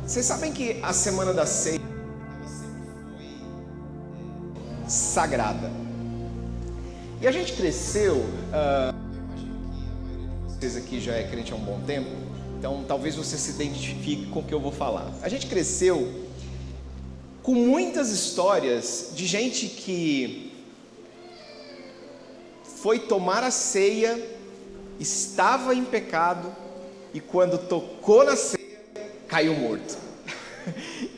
Vocês sabem que a Semana da Ceia foi sagrada. E a gente cresceu, eu imagino que a maioria de vocês aqui já é crente há um bom tempo, então talvez você se identifique com o que eu vou falar. A gente cresceu com muitas histórias de gente que foi tomar a ceia, estava em pecado e quando tocou na ceia, caiu morto.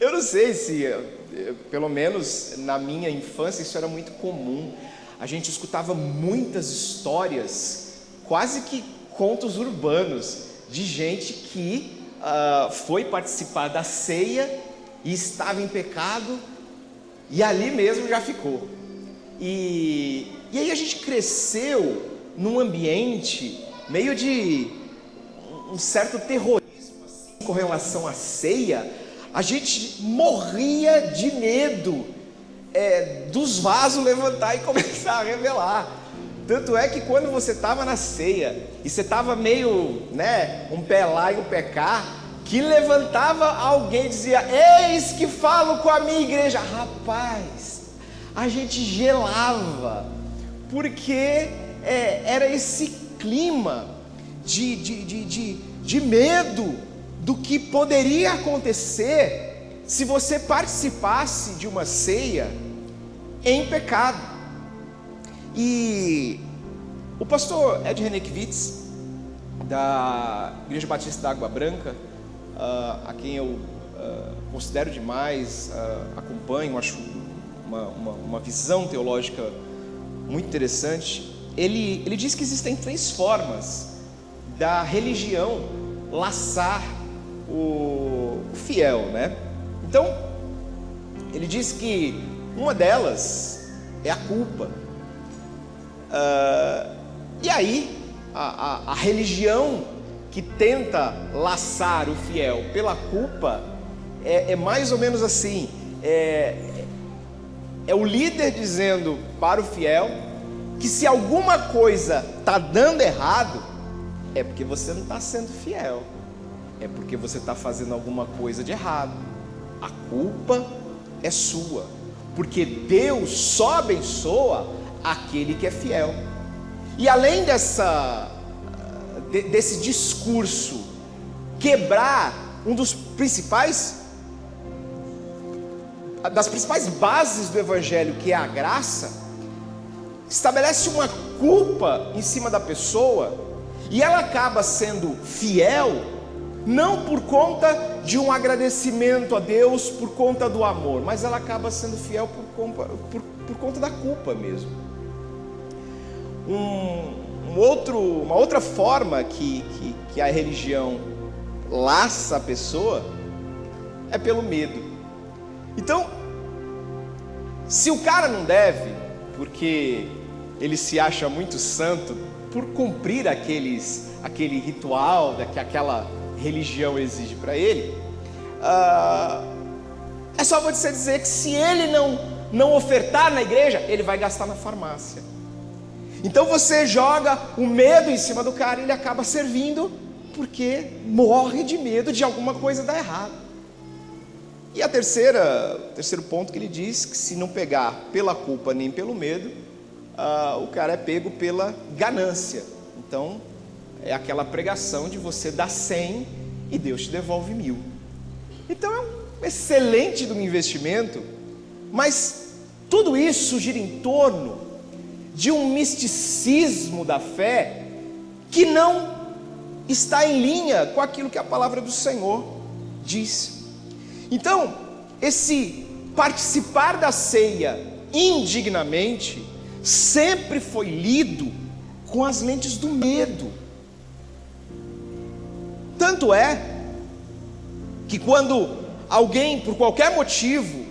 Eu não sei se, pelo menos na minha infância, isso era muito comum. A gente escutava muitas histórias, quase que contos urbanos, de gente que foi participar da ceia e estava em pecado e ali mesmo já ficou. E aí a gente cresceu num ambiente meio de um certo terrorismo assim, com relação à ceia. A gente morria de medo dos vasos levantar e começar a revelar. Tanto é que quando você estava na ceia e você estava meio, um pé lá e um pé cá, que levantava alguém e dizia: eis que falo com a minha igreja. Rapaz, a gente gelava, porque era esse clima de medo do que poderia acontecer se você participasse de uma ceia em pecado. E o pastor Ed Renekiewicz, da Igreja Batista da Água Branca, a quem eu considero demais, acompanho, acho uma visão teológica muito interessante. Ele diz que existem 3 formas da religião laçar o fiel, Então, ele diz que uma delas é a culpa. E aí, a religião que tenta laçar o fiel pela culpa é mais ou menos assim: é o líder dizendo para o fiel que se alguma coisa está dando errado, é porque você não está sendo fiel, é porque você está fazendo alguma coisa de errado. A culpa é sua, porque Deus só abençoa aquele que é fiel. E além desse discurso quebrar das principais bases do Evangelho, que é a graça, estabelece uma culpa em cima da pessoa, e ela acaba sendo fiel não por conta de um agradecimento a Deus, por conta do amor, mas ela acaba sendo fiel por conta da culpa mesmo. Uma outra forma que a religião laça a pessoa é pelo medo. Então, se o cara não deve, porque ele se acha muito santo, por cumprir aquele ritual que aquela religião exige para ele, é só você dizer que se ele não ofertar na igreja, ele vai gastar na farmácia. Então você joga o medo em cima do cara e ele acaba servindo porque morre de medo de alguma coisa dar errado. E o terceiro ponto que ele diz, que se não pegar pela culpa nem pelo medo, o cara é pego pela ganância. Então é aquela pregação de você dar 100 e Deus te devolve 1000. Então é um excelente de um investimento, mas tudo isso gira em torno de um misticismo da fé que não está em linha com aquilo que a palavra do Senhor diz. Então, esse participar da ceia indignamente sempre foi lido com as lentes do medo. Tanto é que quando alguém, por qualquer motivo,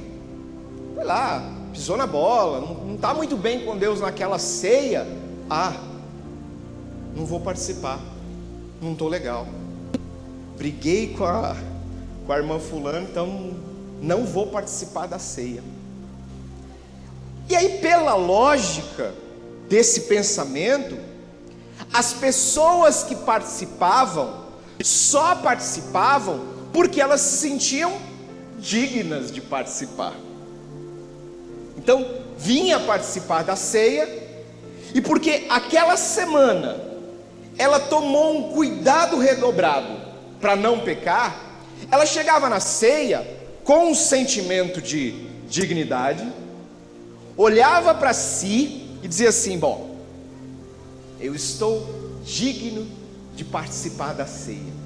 sei lá, pisou na bola, não está muito bem com Deus naquela ceia, não vou participar, não estou legal, briguei com a irmã fulana, então não vou participar da ceia. E aí, pela lógica desse pensamento, as pessoas que participavam só participavam porque elas se sentiam dignas de participar. Então, vinha participar da ceia, e porque aquela semana ela tomou um cuidado redobrado para não pecar, ela chegava na ceia com um sentimento de dignidade, olhava para si e dizia assim: bom, eu estou digno de participar da ceia.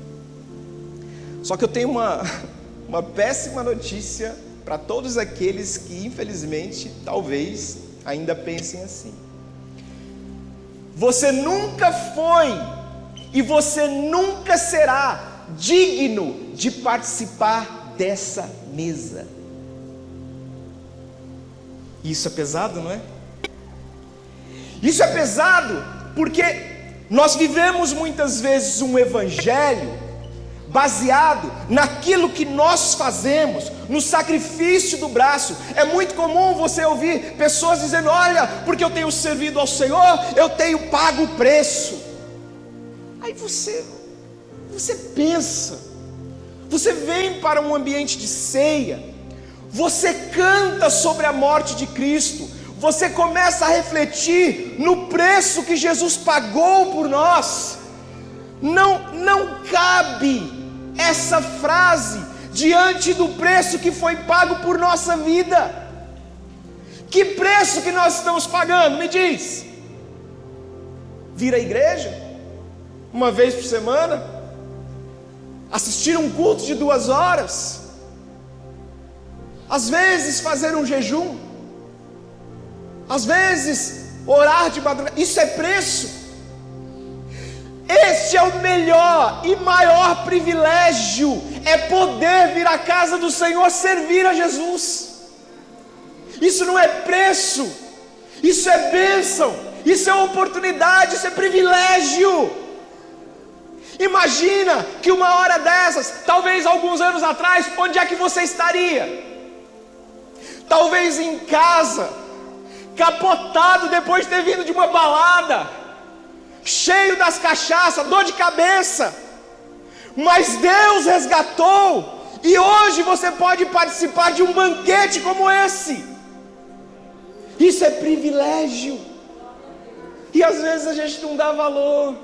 Só que eu tenho uma péssima notícia para todos aqueles que infelizmente talvez ainda pensem assim. Você nunca foi e você nunca será digno de participar dessa mesa. Isso é pesado, não é? Isso é pesado porque nós vivemos muitas vezes um evangelho baseado naquilo que nós fazemos, no sacrifício do braço. É muito comum você ouvir pessoas dizendo: olha, porque eu tenho servido ao Senhor, eu tenho pago o preço. Aí você pensa, você vem para um ambiente de ceia, você canta sobre a morte de Cristo, você começa a refletir no preço que Jesus pagou por nós. Não cabe essa frase diante do preço que foi pago por nossa vida. Que preço que nós estamos pagando? Me diz. Vir à igreja uma vez por semana, assistir um culto de 2 horas, às vezes fazer um jejum, às vezes orar de madrugada. Isso é preço? Este é o melhor e maior privilégio, é poder vir à casa do Senhor servir a Jesus. Isso não é preço, isso é bênção, isso é oportunidade, isso é privilégio. Imagina que uma hora dessas, talvez alguns anos atrás, onde é que você estaria? Talvez em casa, capotado depois de ter vindo de uma balada, cheio das cachaças, dor de cabeça, mas Deus resgatou, e hoje você pode participar de um banquete como esse. Isso é privilégio, e às vezes a gente não dá valor.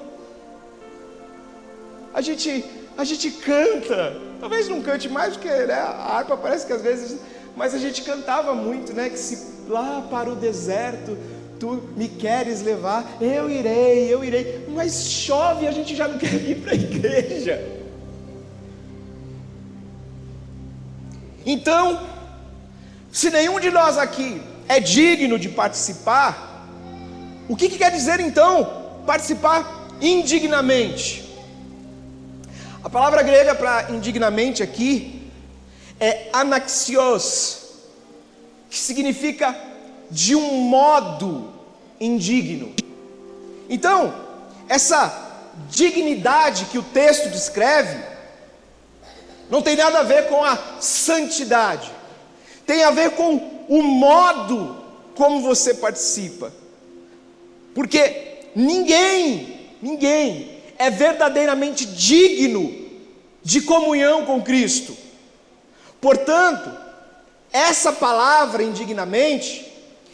A gente canta, talvez não cante mais, porque né, a harpa parece que às vezes, mas a gente cantava muito, né, que se lá para o deserto tu me queres levar, eu irei, mas chove e a gente já não quer ir para a igreja. Então, se nenhum de nós aqui é digno de participar, o que quer dizer então participar indignamente? A palavra grega para indignamente aqui é anaxios, que significa de um modo indigno. Então, essa dignidade que o texto descreve não tem nada a ver com a santidade, tem a ver com o modo como você participa, porque ninguém é verdadeiramente digno de comunhão com Cristo. Portanto, essa palavra indignamente,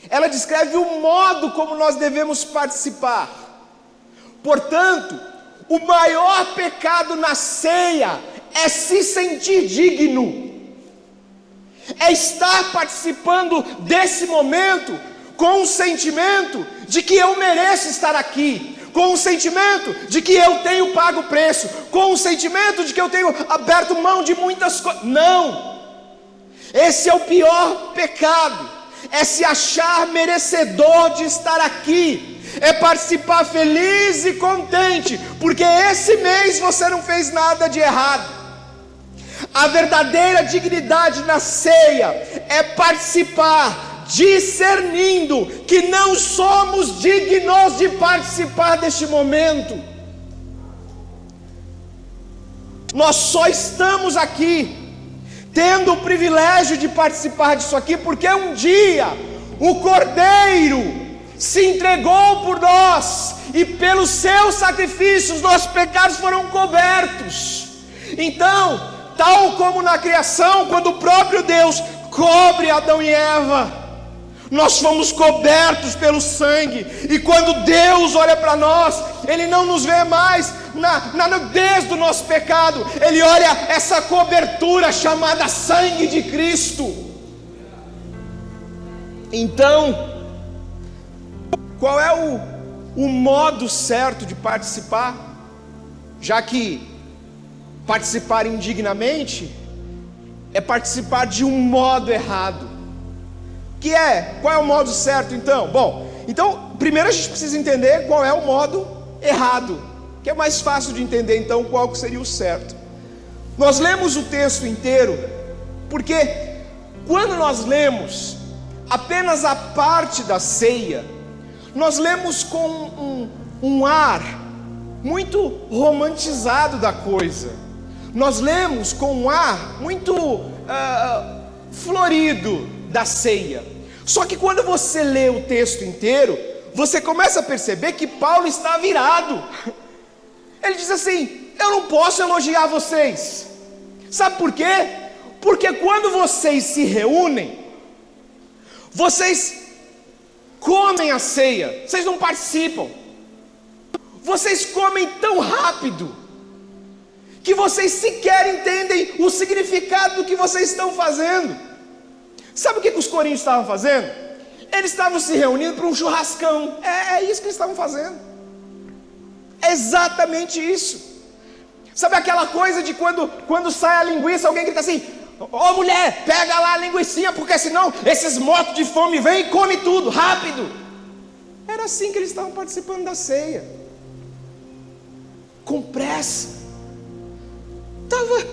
ela descreve o modo como nós devemos participar. Portanto, o maior pecado na ceia é se sentir digno, é estar participando desse momento com o sentimento de que eu mereço estar aqui, com o sentimento de que eu tenho pago o preço, com o sentimento de que eu tenho aberto mão de muitas coisas. Não! Esse é o pior pecado. É se achar merecedor de estar aqui, é participar feliz e contente, porque esse mês você não fez nada de errado. A verdadeira dignidade na ceia é participar discernindo que não somos dignos de participar deste momento. Nós só estamos aqui tendo o privilégio de participar disso aqui, porque um dia o Cordeiro se entregou por nós, e pelos seus sacrifícios nossos pecados foram cobertos. Então, tal como na criação, quando o próprio Deus cobre Adão e Eva, nós fomos cobertos pelo sangue, e quando Deus olha para nós, Ele não nos vê mais na nudez do nosso pecado, Ele olha essa cobertura chamada sangue de Cristo. Então, qual é o modo certo de participar? Já que participar indignamente é participar de um modo errado. Qual é o modo certo então? Bom, então primeiro a gente precisa entender qual é o modo errado, que é mais fácil de entender então qual que seria o certo. Nós lemos o texto inteiro, porque quando nós lemos apenas a parte da ceia, nós lemos com um ar muito romantizado da coisa. Nós lemos com um ar muito florido da ceia. Só que quando você lê o texto inteiro, você começa a perceber que Paulo está virado. Ele diz assim: eu não posso elogiar vocês. Sabe por quê? Porque quando vocês se reúnem, vocês comem a ceia, vocês não participam. Vocês comem tão rápido que vocês sequer entendem o significado do que vocês estão fazendo. Sabe o que os coríntios estavam fazendo? Eles estavam se reunindo para um churrascão. É isso que eles estavam fazendo. É exatamente isso. Sabe aquela coisa de quando sai a linguiça, alguém grita assim: ô mulher, pega lá a linguicinha, porque senão esses mortos de fome vêm e come tudo, rápido. Era assim que eles estavam participando da ceia, com pressa.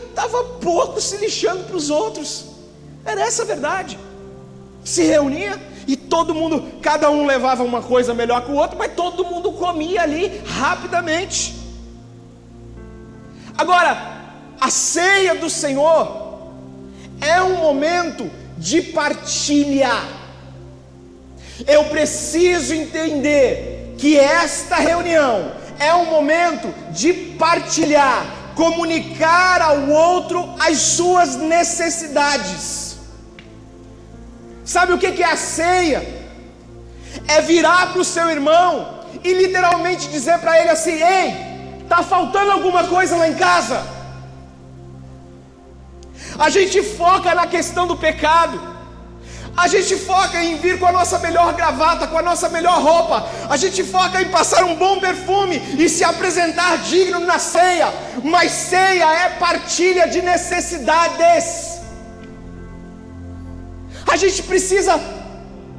Estava pouco se lixando para os outros. Era essa a verdade. Se reunia e todo mundo, cada um levava uma coisa melhor que o outro, mas todo mundo comia ali rapidamente. Agora, a ceia do Senhor é um momento de partilha. Eu preciso entender que esta reunião é um momento de partilhar, comunicar ao outro as suas necessidades. Sabe o que é a ceia? É virar para o seu irmão e literalmente dizer para ele assim: ei, está faltando alguma coisa lá em casa? A gente foca na questão do pecado, a gente foca em vir com a nossa melhor gravata, com a nossa melhor roupa, a gente foca em passar um bom perfume e se apresentar digno na ceia, mas ceia é partilha de necessidades. A gente precisa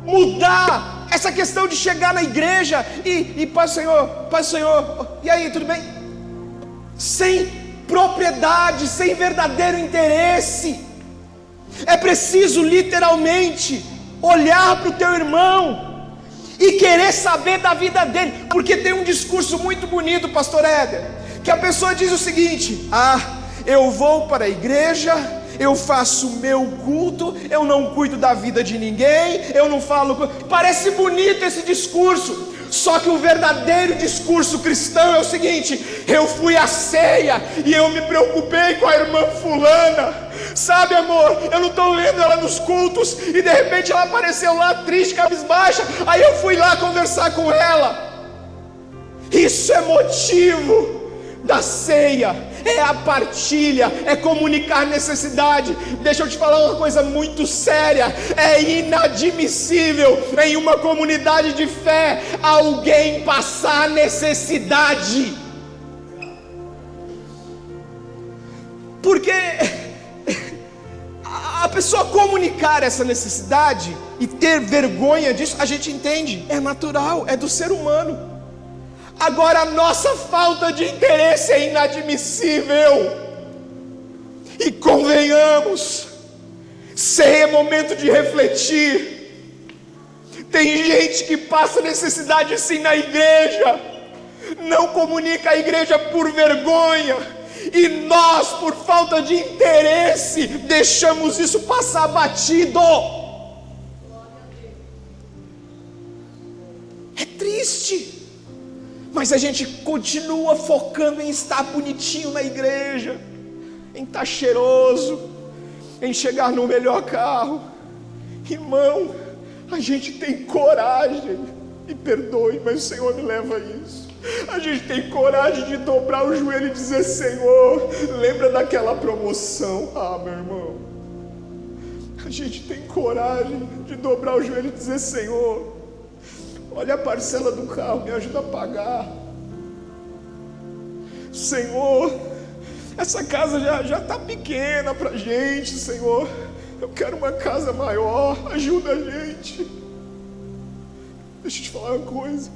mudar essa questão de chegar na igreja e Paz do Senhor, e aí, tudo bem? Sem propriedade, sem verdadeiro interesse. É preciso literalmente olhar para o teu irmão e querer saber da vida dele, porque tem um discurso muito bonito, pastor Éder, que a pessoa diz o seguinte: eu vou para a igreja, eu faço o meu culto, eu não cuido da vida de ninguém, eu não falo. Parece bonito esse discurso, só que o verdadeiro discurso cristão é o seguinte: eu fui à ceia e eu me preocupei com a irmã fulana. Sabe, amor, eu não estou vendo ela nos cultos e de repente ela apareceu lá triste, cabisbaixa, aí eu fui lá conversar com ela. Isso é motivo da ceia, é a partilha, é comunicar necessidade. Deixa eu te falar uma coisa muito séria: é inadmissível em uma comunidade de fé alguém passar necessidade, porque a pessoa comunicar essa necessidade e ter vergonha disso, a gente entende, é natural, é do ser humano. Agora, a nossa falta de interesse é inadmissível. E convenhamos, ceia é momento de refletir. Tem gente que passa necessidade sim na igreja, não comunica a igreja por vergonha, e nós, por falta de interesse, deixamos isso passar batido. É triste. Mas a gente continua focando em estar bonitinho na igreja. em estar cheiroso, em chegar no melhor carro. Irmão, a gente tem coragem, me perdoe, mas o Senhor me leva a isso. A gente tem coragem de dobrar o joelho e dizer: Senhor, lembra daquela promoção? Meu irmão, a gente tem coragem de dobrar o joelho e dizer: Senhor, olha a parcela do carro, me ajuda a pagar. Senhor, essa casa já está pequena para a gente, Senhor, eu quero uma casa maior, ajuda a gente. Deixa eu te falar uma coisa,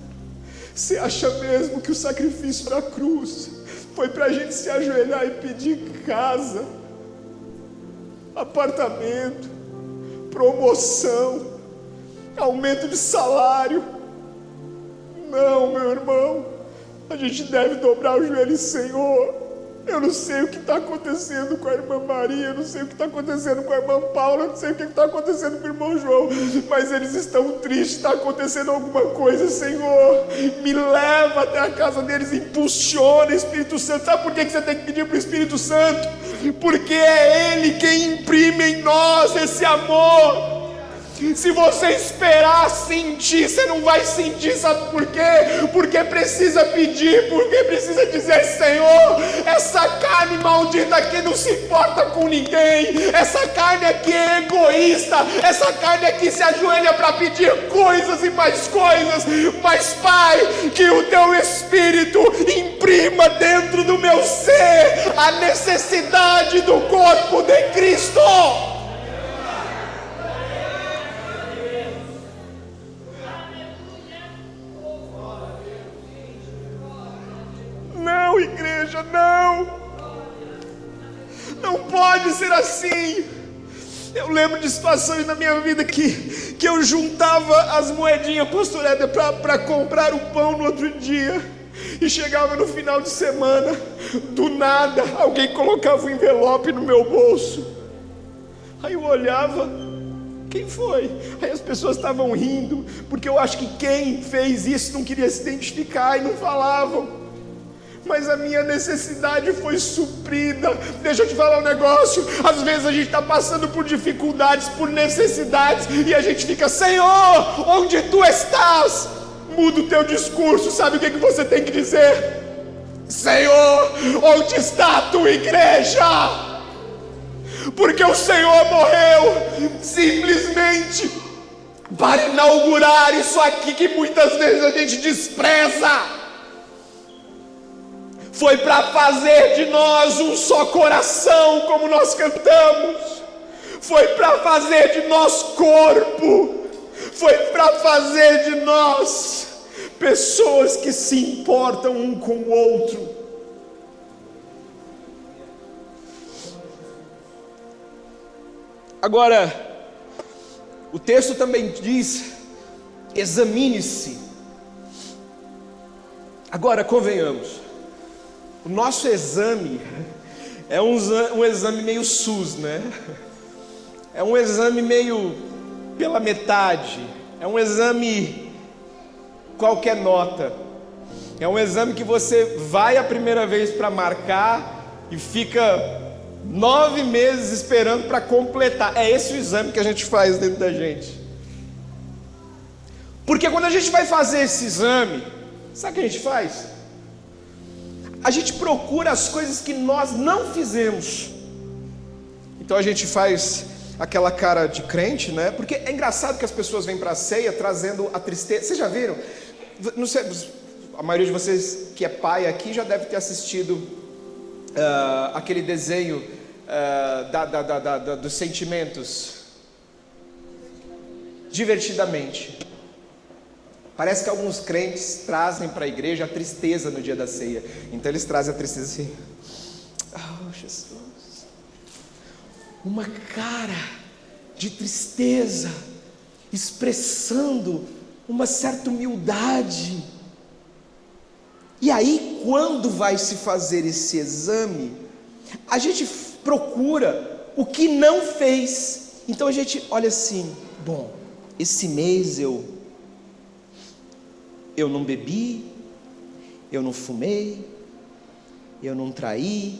você acha mesmo que o sacrifício da cruz foi para a gente se ajoelhar e pedir casa, apartamento, promoção, aumento de salário? Não, meu irmão, a gente deve dobrar o joelho: Senhor, eu não sei o que está acontecendo com a irmã Maria, eu não sei o que está acontecendo com a irmã Paula, eu não sei o que está acontecendo com o irmão João, mas eles estão tristes, está acontecendo alguma coisa. Senhor, me leva até a casa deles, impulsiona, Espírito Santo. Sabe por que você tem que pedir para o Espírito Santo? Porque é Ele quem imprime em nós esse amor. Se você esperar sentir, você não vai sentir. Sabe por quê? Porque precisa pedir, porque precisa dizer: Senhor, essa carne maldita aqui não se importa com ninguém, essa carne aqui é egoísta, essa carne aqui se ajoelha para pedir coisas e mais coisas, mas Pai, que o Teu Espírito imprima dentro do meu ser a necessidade do corpo de Cristo. Não, igreja, não pode ser assim. Eu lembro de situações na minha vida que eu juntava as moedinhas, pastor Éder, para comprar o pão no outro dia, e chegava no final de semana, do nada, alguém colocava um envelope no meu bolso. Aí eu olhava: quem foi? Aí as pessoas estavam rindo, porque eu acho que quem fez isso não queria se identificar e não falavam. Mas a minha necessidade foi suprida. Deixa eu te falar um negócio. Às vezes a gente está passando por dificuldades, por necessidades, e a gente fica: Senhor, onde Tu estás? Muda o teu discurso. Sabe o que você tem que dizer? Senhor, onde está a Tua igreja? Porque o Senhor morreu simplesmente para inaugurar isso aqui que muitas vezes a gente despreza. Foi para fazer de nós um só coração, como nós cantamos. Foi para fazer de nós corpo. Foi para fazer de nós pessoas que se importam um com o outro. Agora, o texto também diz: examine-se. Agora, convenhamos, o nosso exame é um exame meio SUS, né? É um exame meio pela metade. É um exame qualquer nota. É um exame que você vai a primeira vez para marcar e fica 9 meses esperando para completar. É esse o exame que a gente faz dentro da gente. Porque quando a gente vai fazer esse exame, sabe o que a gente faz? A gente procura as coisas que nós não fizemos. Então a gente faz aquela cara de crente, né? Porque é engraçado que as pessoas vêm para a ceia trazendo a tristeza. Vocês já viram? Não sei, a maioria de vocês que é pai aqui já deve ter assistido aquele desenho dos sentimentos. Divertidamente. Parece que alguns crentes trazem para a igreja a tristeza no dia da ceia. Então eles trazem a tristeza assim: oh, Jesus, uma cara de tristeza, expressando uma certa humildade. E aí, quando vai se fazer esse exame, a gente procura o que não fez. Então a gente olha assim: bom, esse mês eu não bebi, eu não fumei, eu não traí,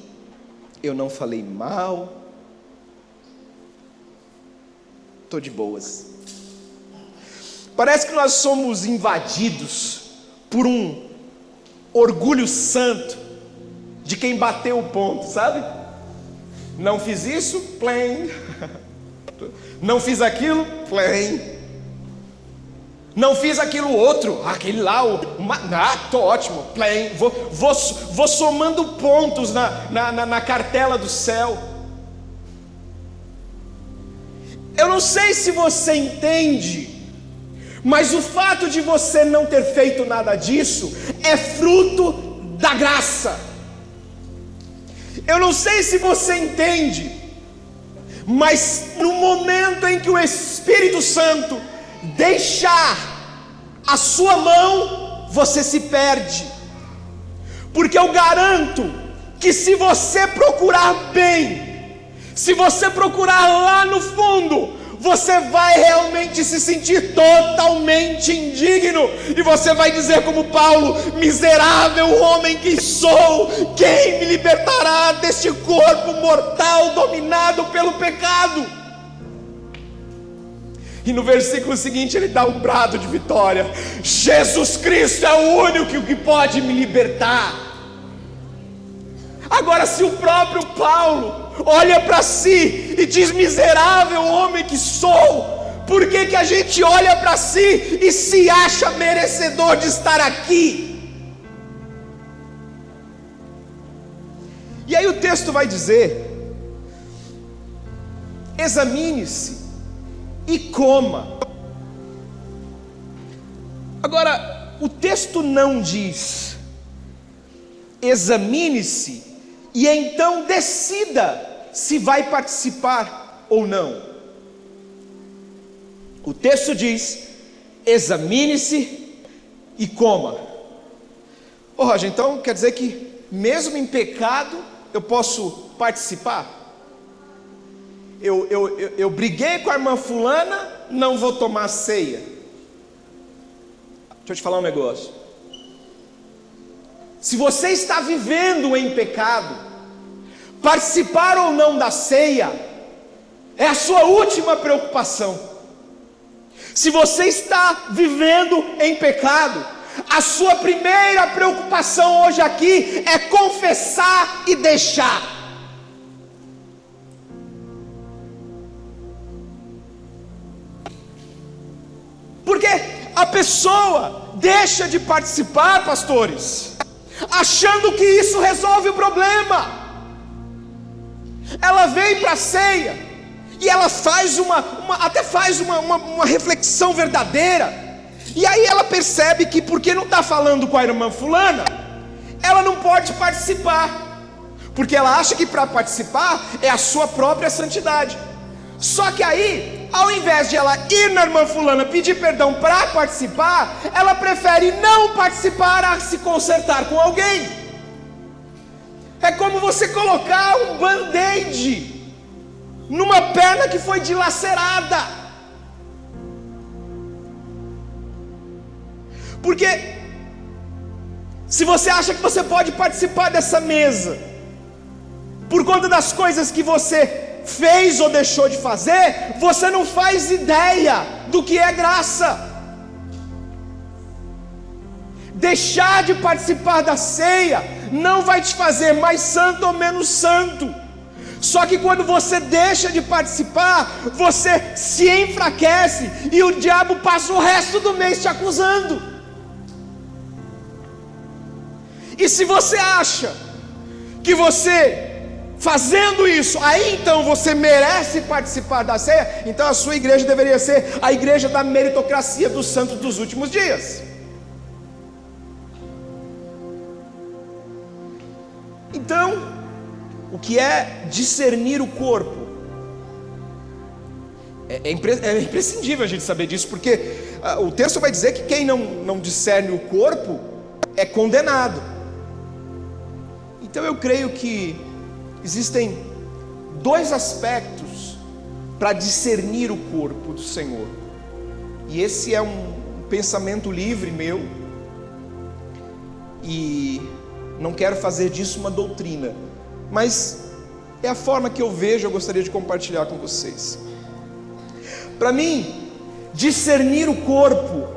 eu não falei mal, estou de boas. Parece que nós somos invadidos por um orgulho santo de quem bateu o ponto, sabe? Não fiz isso, plain. Não fiz aquilo, plain. Não fiz aquilo outro, aquele lá, tô ótimo, plain. Vou somando pontos na cartela do céu. Eu não sei se você entende, mas o fato de você não ter feito nada disso é fruto da graça. Eu não sei se você entende, mas no momento em que o Espírito Santo deixar a sua mão, você se perde. Porque eu garanto que se você procurar bem, se você procurar lá no fundo, você vai realmente se sentir totalmente indigno, e você vai dizer como Paulo: miserável homem que sou, quem me libertará deste corpo mortal dominado pelo pecado? E no versículo seguinte ele dá um brado de vitória: Jesus Cristo é o único que pode me libertar. Agora, se o próprio Paulo olha para si e diz: miserável homem que sou, por que a gente olha para si e se acha merecedor de estar aqui? E aí o texto vai dizer: examine-se e coma. Agora, o texto não diz: examine-se e então decida se vai participar ou não. O texto diz: examine-se e coma. Roger, então quer dizer que mesmo em pecado eu posso participar? Eu briguei com a irmã fulana, não vou tomar ceia. Deixa eu te falar um negócio. Se você está vivendo em pecado, participar ou não da ceia é a sua última preocupação. Se você está vivendo em pecado, a sua primeira preocupação hoje aqui é confessar e deixar. Porque a pessoa deixa de participar, pastores, achando que isso resolve o problema. Ela vem para a ceia e ela faz uma reflexão verdadeira, e aí ela percebe que porque não está falando com a irmã fulana, ela não pode participar, porque ela acha que para participar é a sua própria santidade. Só que aí, ao invés de ela ir na irmã fulana pedir perdão para participar, ela prefere não participar a se consertar com alguém. É como você colocar um band-aid numa perna que foi dilacerada. Porque se você acha que você pode participar dessa mesa por conta das coisas que você fez ou deixou de fazer, você não faz ideia do que é graça. Deixar de participar da ceia não vai te fazer mais santo ou menos santo. Só que quando você deixa de participar, você se enfraquece e o diabo passa o resto do mês te acusando. E se você acha que você fazendo isso, aí então você merece participar da ceia, então a sua igreja deveria ser a igreja da meritocracia dos santos dos últimos dias. Então, o que é discernir o corpo? É imprescindível a gente saber disso, porque o texto vai dizer que quem não discerne o corpo é condenado. Então eu creio que existem dois aspectos para discernir o corpo do Senhor, e esse é um pensamento livre meu, e não quero fazer disso uma doutrina, mas é a forma que eu vejo, eu gostaria de compartilhar com vocês. Para mim, discernir o corpo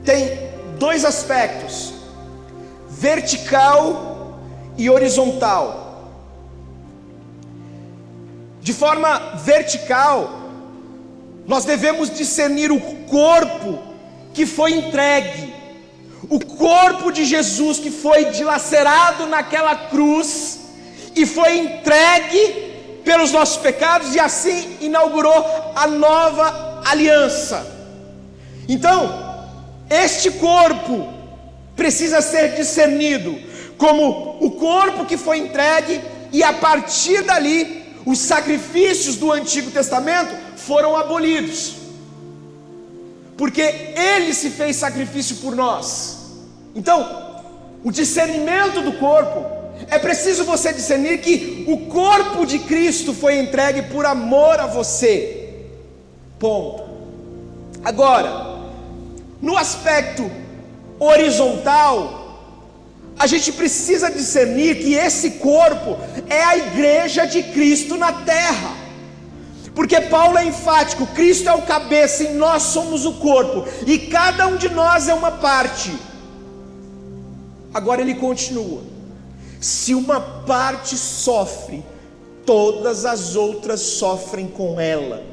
tem dois aspectos: vertical e horizontal. De forma vertical, nós devemos discernir o corpo que foi entregue, o corpo de Jesus que foi dilacerado naquela cruz e foi entregue pelos nossos pecados, e assim inaugurou a nova aliança. Então, este corpo precisa ser discernido como o corpo que foi entregue, e a partir dali, os sacrifícios do Antigo Testamento foram abolidos, porque Ele se fez sacrifício por nós. Então, o discernimento do corpo, é preciso você discernir que o corpo de Cristo foi entregue por amor a você. Ponto. Agora, no aspecto horizontal, a gente precisa discernir que esse corpo é a igreja de Cristo na terra. Porque Paulo é enfático: Cristo é o cabeça e nós somos o corpo, e cada um de nós é uma parte. Agora ele continua: se uma parte sofre, todas as outras sofrem com ela.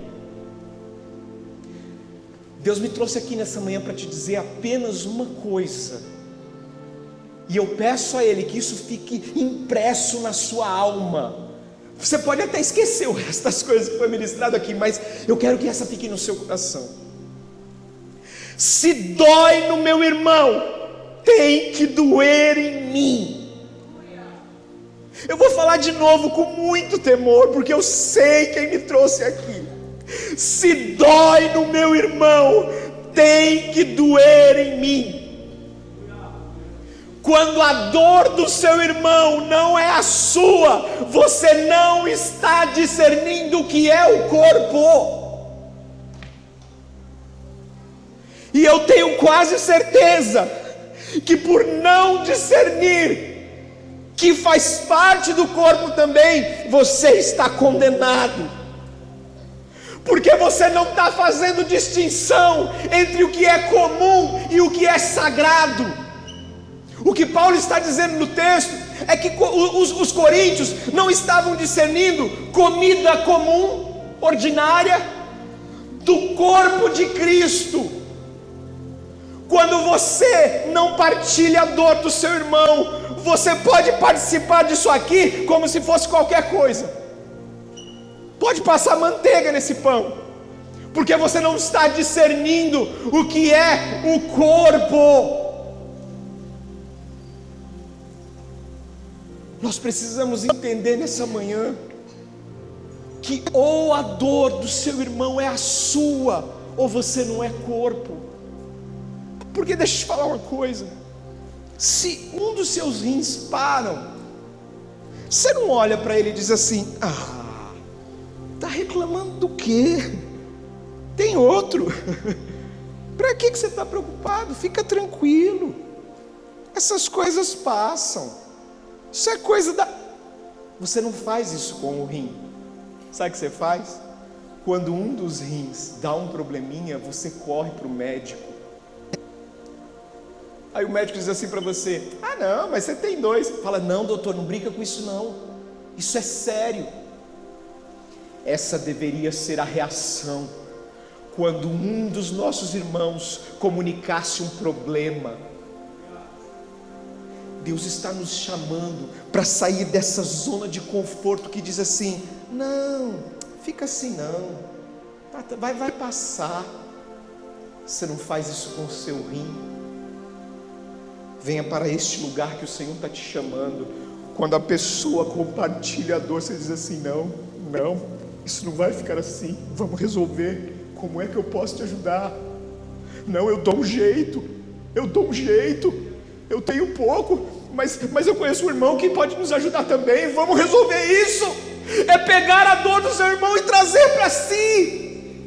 Deus me trouxe aqui nessa manhã para te dizer apenas uma coisa, e eu peço a Ele que isso fique impresso na sua alma. Você pode até esquecer o resto das coisas que foi ministrado aqui, mas eu quero que essa fique no seu coração. Se dói no meu irmão, tem que doer em mim. Eu vou falar de novo com muito temor, porque eu sei quem me trouxe aqui. Se dói no meu irmão, tem que doer em mim. Quando a dor do seu irmão não é a sua, você não está discernindo o que é o corpo. E eu tenho quase certeza que por não discernir que faz parte do corpo também, você está condenado, porque você não está fazendo distinção entre o que é comum e o que é sagrado. O que Paulo está dizendo no texto é que os coríntios não estavam discernindo comida comum, ordinária, do corpo de Cristo. Quando você não partilha a dor do seu irmão, você pode participar disso aqui como se fosse qualquer coisa. Pode passar manteiga nesse pão, porque você não está discernindo o que é o corpo. Nós precisamos entender nessa manhã que ou a dor do seu irmão é a sua, ou você não é corpo. Porque deixa eu te falar uma coisa: se um dos seus rins param, você não olha para ele e diz assim: está reclamando do quê? Tem outro. Para que você está preocupado? Fica tranquilo, essas coisas passam. Isso é coisa da... Você não faz isso com o rim. Sabe o que você faz? Quando um dos rins dá um probleminha, você corre para o médico. Aí o médico diz assim para você: não, mas você tem dois. Fala: não, doutor, não brinca com isso não, isso é sério. Essa deveria ser a reação quando um dos nossos irmãos comunicasse um problema. Deus está nos chamando para sair dessa zona de conforto que diz assim: não, fica assim não, vai passar. Você não faz isso com o seu rim. Venha para este lugar que o Senhor está te chamando. Quando a pessoa compartilha a dor, você diz assim: não, isso não vai ficar assim, vamos resolver. Como é que eu posso te ajudar? Não, eu dou um jeito, eu tenho pouco, mas eu conheço um irmão que pode nos ajudar também, vamos resolver isso. É pegar a dor do seu irmão e trazer para si,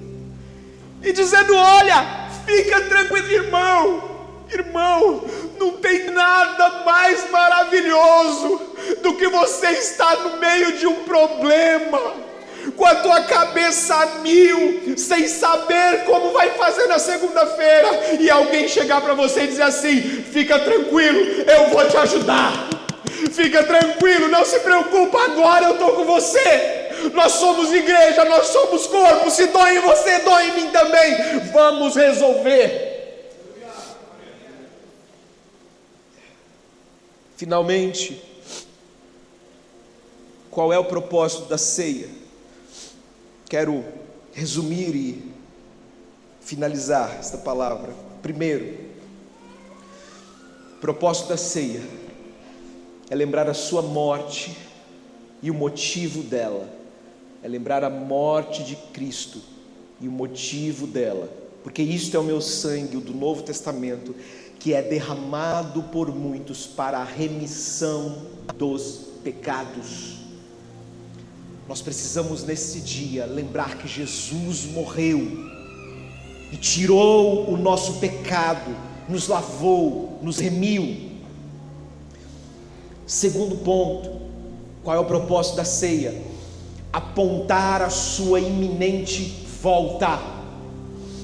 e dizendo: olha, fica tranquilo, irmão, Não tem nada mais maravilhoso do que você estar no meio de um problema, com a tua cabeça a mil, sem saber como vai fazer na segunda-feira, e alguém chegar para você e dizer assim: fica tranquilo, eu vou te ajudar. Fica tranquilo, não se preocupa, agora eu estou com você. Nós somos igreja, nós somos corpo. Se dói em você, dói em mim também. Vamos resolver. Finalmente, qual é o propósito da ceia? Quero resumir e finalizar esta palavra. Primeiro, o propósito da ceia é lembrar a sua morte e o motivo dela. É lembrar a morte de Cristo e o motivo dela. Porque isto é o meu sangue, o do Novo Testamento, que é derramado por muitos para a remissão dos pecados. Nós precisamos nesse dia lembrar que Jesus morreu e tirou o nosso pecado, nos lavou, nos remiu. Segundo ponto, qual é o propósito da ceia? Apontar a sua iminente volta.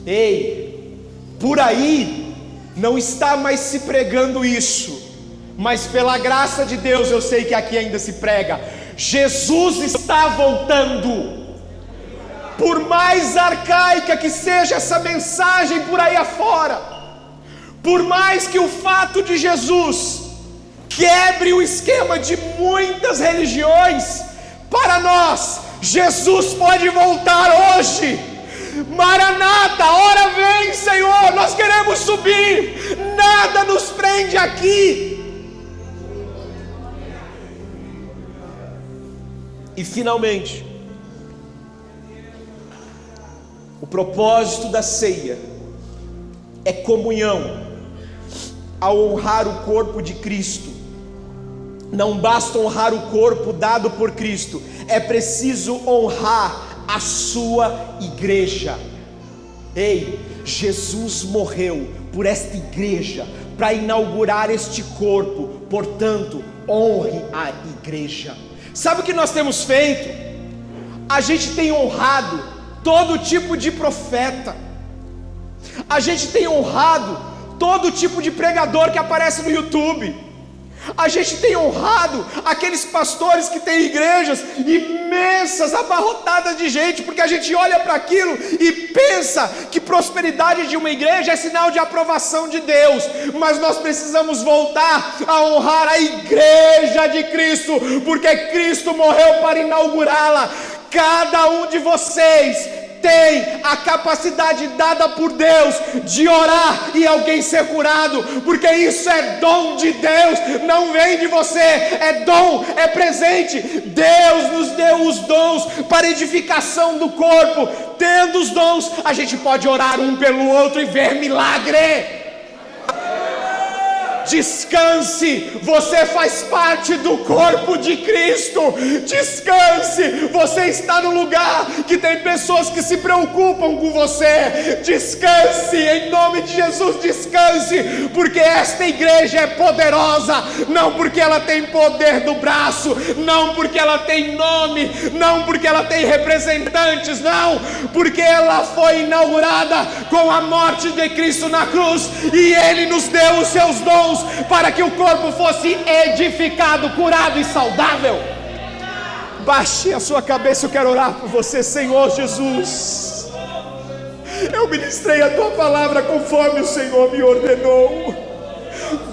Ei, por aí não está mais se pregando isso, mas pela graça de Deus eu sei que aqui ainda se prega. Jesus está voltando. Por mais arcaica que seja essa mensagem por aí afora, por mais que o fato de Jesus quebre o esquema de muitas religiões, para nós, Jesus pode voltar hoje. Maranata, hora vem, Senhor, nós queremos subir, nada nos prende aqui. E finalmente, o propósito da ceia é comunhão. Ao honrar o corpo de Cristo, não basta honrar o corpo dado por Cristo, é preciso honrar a sua igreja. Ei, Jesus morreu por esta igreja, para inaugurar este corpo, portanto, honre a igreja. Sabe o que nós temos feito? A gente tem honrado todo tipo de profeta, a gente tem honrado todo tipo de pregador que aparece no YouTube, a gente tem honrado aqueles pastores que têm igrejas imensas, abarrotadas de gente, porque a gente olha para aquilo e pensa que prosperidade de uma igreja é sinal de aprovação de Deus, mas nós precisamos voltar a honrar a igreja de Cristo, porque Cristo morreu para inaugurá-la. Cada um de vocês tem a capacidade dada por Deus de orar e alguém ser curado, porque isso é dom de Deus, não vem de você, é dom, é presente. Deus nos deu os dons para edificação do corpo. Tendo os dons, a gente pode orar um pelo outro e ver milagre. Descanse, você faz parte do corpo de Cristo. Descanse, você está no lugar que tem pessoas que se preocupam com você. Descanse, em nome de Jesus, descanse, porque esta igreja é poderosa, não porque ela tem poder do braço, não porque ela tem nome, não porque ela tem representantes, não, porque ela foi inaugurada com a morte de Cristo na cruz, e Ele nos deu os seus dons para que o corpo fosse edificado, curado e saudável. Baixe a sua cabeça, eu quero orar por você. Senhor Jesus, eu ministrei a tua palavra conforme o Senhor me ordenou.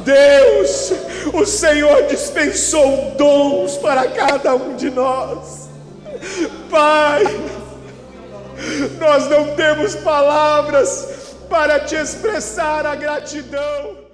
Deus, o Senhor dispensou dons para cada um de nós. Pai, nós não temos palavras para te expressar a gratidão.